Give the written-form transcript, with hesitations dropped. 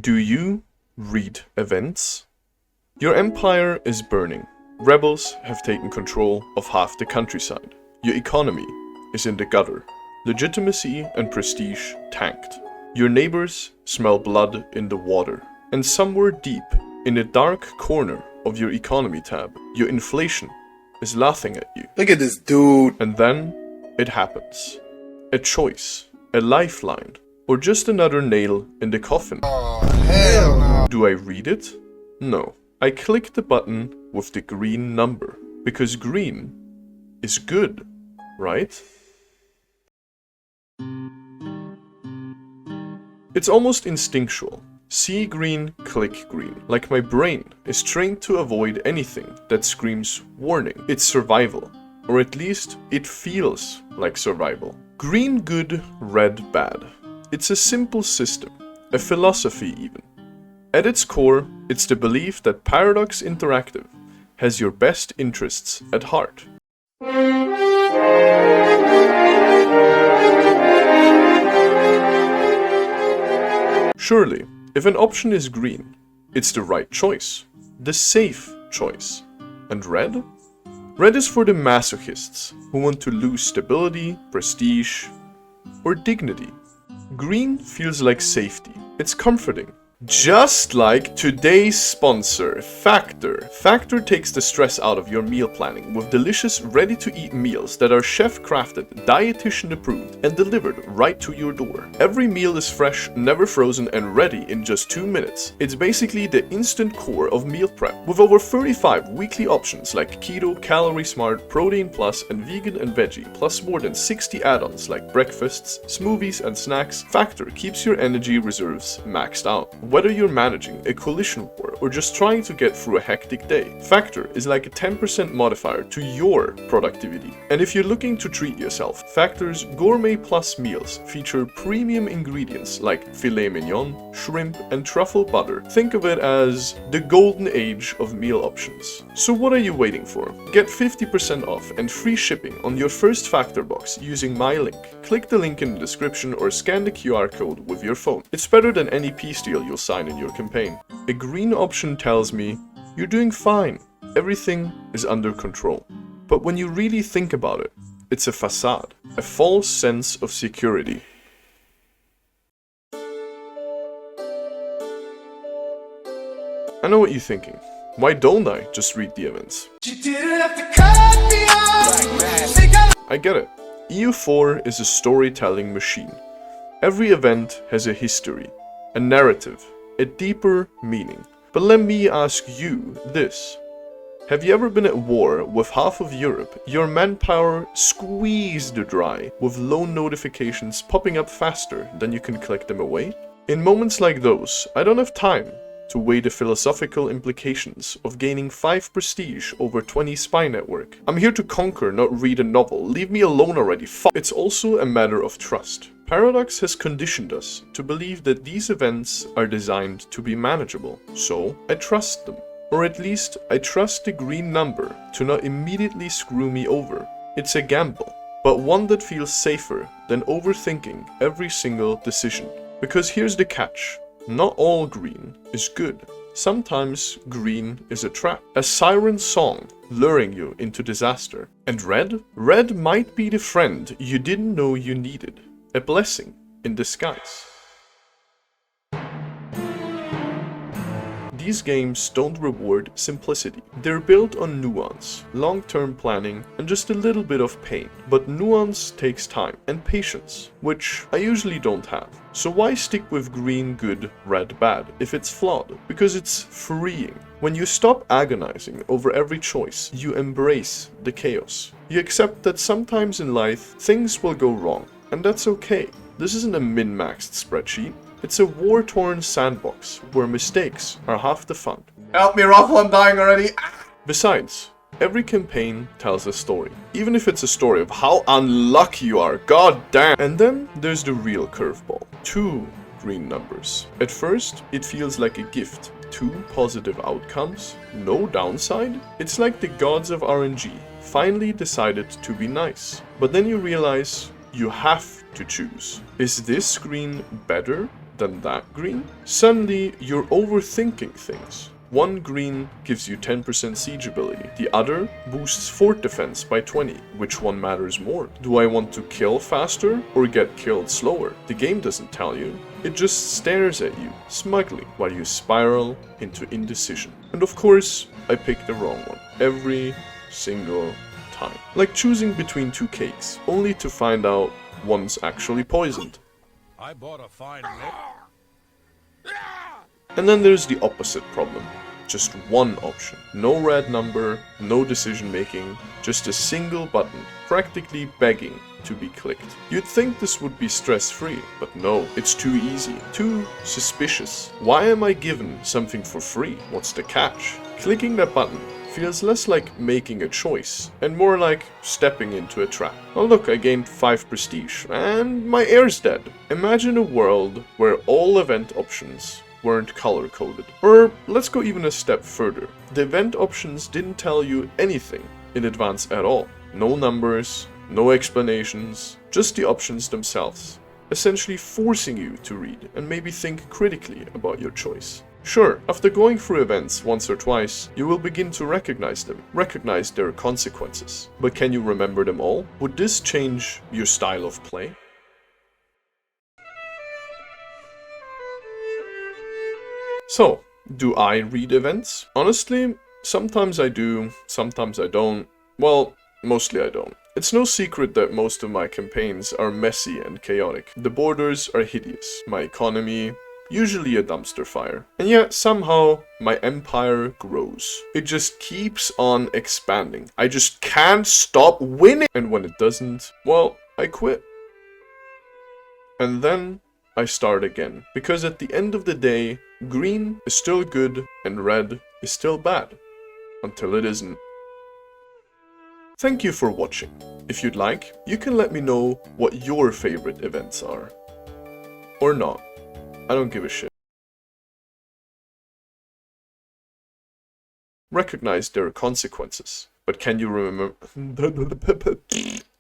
Do you read events? Your empire is burning. Rebels have taken control of half the countryside. Your economy is in the gutter. Legitimacy and prestige tanked. Your neighbors smell blood in the water. And somewhere deep in a dark corner of your economy tab, your inflation is laughing at you. Look at this dude. And then it happens. A choice, a lifeline, or just another nail in the coffin. Oh, hell no. Do I read it? No. I click the button with the green number, because green is good, right? It's almost instinctual. See green, click green. Like my brain is trained to avoid anything that screams warning. It's survival. Or at least it feels like survival. Green good, red bad. It's a simple system, a philosophy even. At its core, it's the belief that Paradox Interactive has your best interests at heart. Surely, if an option is green, it's the right choice, the safe choice. And red? Red is for the masochists who want to lose stability, prestige, or dignity. Green feels like safety. It's comforting. Just like today's sponsor, Factor. Factor takes the stress out of your meal planning with delicious, ready-to-eat meals that are chef-crafted, dietitian-approved, and delivered right to your door. Every meal is fresh, never frozen, and ready in just 2 minutes. It's basically the instant core of meal prep. With over 35 weekly options like Keto, Calorie Smart, Protein Plus, and Vegan and Veggie, plus more than 60 add-ons like breakfasts, smoothies, and snacks, Factor keeps your energy reserves maxed out. Whether you're managing a coalition war or just trying to get through a hectic day, Factor is like a 10% modifier to your productivity. And if you're looking to treat yourself, Factor's Gourmet Plus meals feature premium ingredients like filet mignon, shrimp, and truffle butter. Think of it as the golden age of meal options. So what are you waiting for? Get 50% off and free shipping on your first Factor box using my link. Click the link in the description or scan the QR code with your phone. It's better than any peace deal you'll sign in your campaign. A green option tells me, you're doing fine, everything is under control. But when you really think about it, it's a facade, a false sense of security. I know what you're thinking. Why don't I just read the events? I get it. EU4 is a storytelling machine. Every event has a history, a narrative, a deeper meaning. But let me ask you this. Have you ever been at war with half of Europe, your manpower squeezed dry, with loan notifications popping up faster than you can click them away? In moments like those, I don't have time to weigh the philosophical implications of gaining 5 prestige over 20 spy network. I'm here to conquer, not read a novel. Leave me alone already, fuck. It's also a matter of trust. Paradox has conditioned us to believe that these events are designed to be manageable, so I trust them. Or at least, I trust the green number to not immediately screw me over. It's a gamble, but one that feels safer than overthinking every single decision. Because here's the catch. Not all green is good. Sometimes green is a trap, a siren song luring you into disaster. And red? Red might be the friend you didn't know you needed. A blessing in disguise. These games don't reward simplicity. They're built on nuance, long-term planning, and just a little bit of pain. But nuance takes time and patience, which I usually don't have. So why stick with green good, red bad if it's flawed? Because it's freeing. When you stop agonizing over every choice, you embrace the chaos. You accept that sometimes in life, things will go wrong, and that's okay. This isn't a min-maxed spreadsheet. It's a war-torn sandbox where mistakes are half the fun. Help me, Ruffle, I'm dying already. Besides, every campaign tells a story. Even if it's a story of how unlucky you are, god damn. And then there's the real curveball. 2 green numbers. At first, it feels like a gift. 2 positive outcomes, no downside. It's like the gods of RNG finally decided to be nice. But then you realize you have to choose. Is this screen better then that green. Suddenly, you're overthinking things. One green gives you 10% siege ability. The other boosts fort defense by 20. Which one matters more? Do I want to kill faster or get killed slower? The game doesn't tell you. It just stares at you, smugly, while you spiral into indecision. And of course, I picked the wrong one. Every single time. Like choosing between two cakes, only to find out one's actually poisoned. I bought a fine milk. And then there's the opposite problem. Just one option. No red number, no decision making, just a single button, practically begging to be clicked. You'd think this would be stress-free, but no, it's too easy, too suspicious. Why am I given something for free? What's the catch? Clicking that button feels less like making a choice, and more like stepping into a trap. Oh look, I gained 5 prestige, and my air's dead. Imagine a world where all event options weren't color-coded. Or let's go even a step further. The event options didn't tell you anything in advance at all. No numbers, no explanations, just the options themselves, essentially forcing you to read and maybe think critically about your choice. Sure, after going through events once or twice, you will begin to recognize them, recognize their consequences. But can you remember them all? Would this change your style of play? So, do I read events? Honestly, sometimes I do, sometimes I don't. Well, mostly I don't. It's no secret that most of my campaigns are messy and chaotic. The borders are hideous, my economy usually a dumpster fire. And yet, somehow, my empire grows. It just keeps on expanding. I just can't stop winning! And when it doesn't, well, I quit. And then I start again. Because at the end of the day, green is still good and red is still bad. Until it isn't. Thank you for watching. If you'd like, you can let me know what your favorite events are. Or not. I don't give a shit. Recognize their consequences. But can you remember...